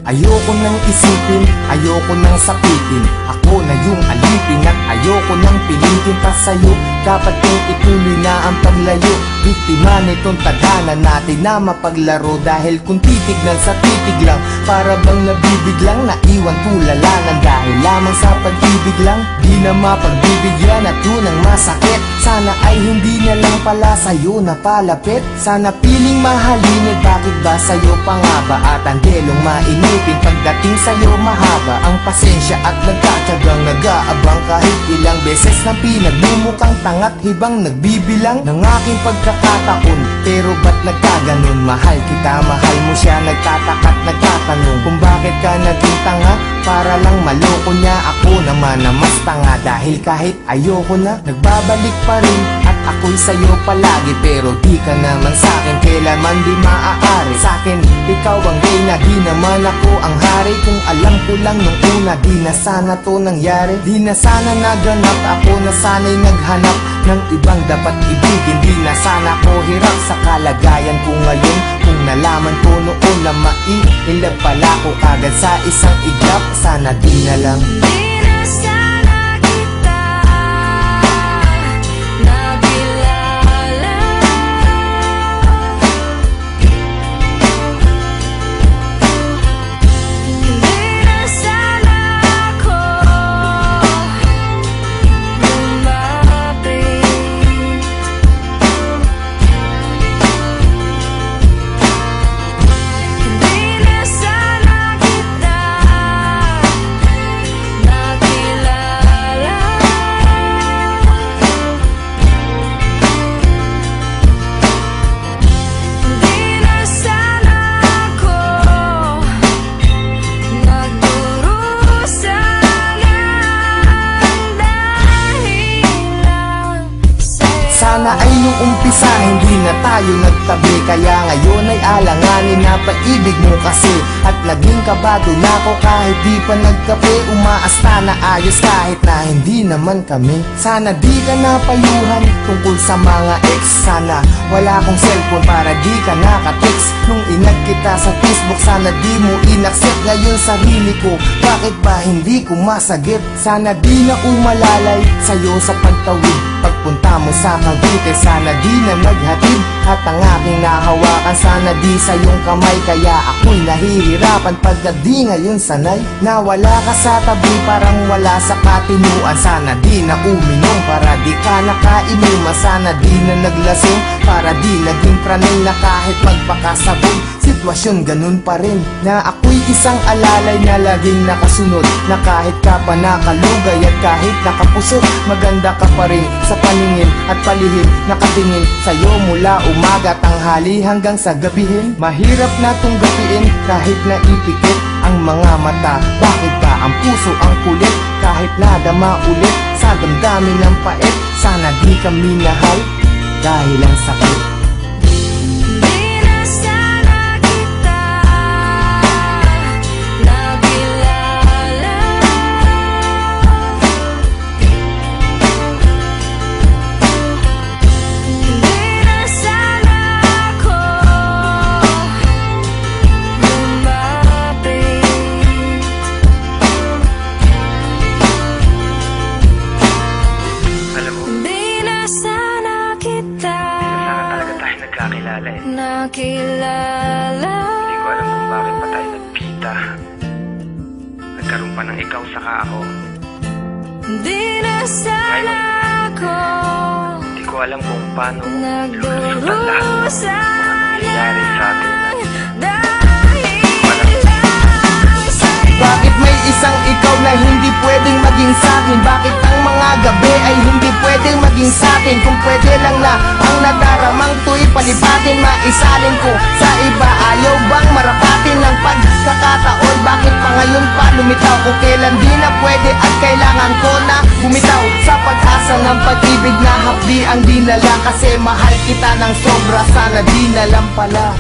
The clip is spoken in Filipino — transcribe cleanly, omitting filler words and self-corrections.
Ayoko nang isipin, ayoko nang sapitin. Ako na yung alipin at ayoko nang pilitin pa sa'yo. Dapat kong ituloy na ang paglayo. Biktima nitong tadhana natin na mapaglaro. Dahil kung titignan sa titig lang, para bang nabibiglang naiwan tulalanan. Dahil lamang sa pag-ibig lang, di na mapagbibigyan at yun ang masakit. Sana ay hindi na lang pala sa'yo napalapit. Sana piling mahalin at bakit ba sa'yo pa nga ba? At ang delong mainipin pagdating sa'yo mahaba ang pasensya at nagkatyagang nag-aabang. Kahit ilang beses na pinagbumukang tangat hibang nagbibilang ng aking pagkakataon. Pero ba't nagkaganon? Mahal kita, mahal mo siya. Nagtatakat, nagtatanong kung bakit ka naging tanga. Para lang maloko niya, ako naman na mas tanga. Dahil kahit ayoko na, nagbabalik pa rin. At ako'y sa'yo palagi, pero di ka naman sa'kin kailanman di maaari. Sa'kin, ikaw ang reyna, di naman ako ang hari. Kung alam ko lang nung una, di na sana to nangyari. Di na sana naganap, ako na sana'y naghanap ng ibang dapat ibigin. Di na sana ko hirap sa kalagayan ko ngayon. Kung nalaman ko noon na maiilab pala ko agad sa isang iglap. Sana di na lang. Sana ay nung umpisa hindi na tayo nagtabi. Kaya ngayon ay alanganin na paibig mo kasi. At naging kabado na ako kahit di pa nagkape. Umaasta na ayos kahit na hindi naman kami. Sana di ka napayuhan tungkol sa mga ex. Sana wala akong cellphone para di ka nakatext. Nung inag kita sa Facebook, sana di mo inaccept. Ngayon sarili ko, bakit ba hindi ko masagip? Sana di na umalalay sa'yo sa pagtawid. Pagpunta mo sa Cavite, sana di na naghatid. At ang aking nahawakan, sana di sa iyong kamay. Kaya ako'y nahihirapan pagkat di ngayon sanay. Nawala ka sa tabi, parang wala sa katinuan. Sana di na uminom, para di ka nakainuman. Sana di na naglasing, para di naging praning na kahit magpakasabog. Sitwasyon ganun pa rin, na ako'y isang alalay na laging nakasunod. Na kahit ka pa nakalugay at kahit nakapusot, maganda ka pa rin sa paningin at palihim. Nakatingin sa'yo mula umaga, tanghali hanggang sa gabihin. Mahirap na tong gapiin kahit naipikit ang mga mata. Bakit ba ang puso ang kulit kahit nadama ulit sa damdamin ng pait? Sana di kami nahal dahil ang sakit. Nakilala. Hindi ko alam kung bakit pa tayo nagkita. Nagkaroon pa ng ikaw saka ako. Di na sana ako. Hindi ko alam kung paano lulusutan lahat ng mga nangyayari sa atin. Bakit may isang ikaw na hindi pwedeng maging sa'kin? Bakit ang mga gabi ay hindi pwedeng maging sa'tin? Kung pwede lang na ang nadaramang to'y palipatin, maisalin ko sa iba. Ayaw bang marapatin ng pagkakataon? Bakit pa ngayon pa lumitaw? Kung kailan di na pwede at kailangan ko na bumitaw sa pag-asa ng pag-ibig na hapdi ang dinala. Kasi mahal kita ng sobra, sana di na lang pala.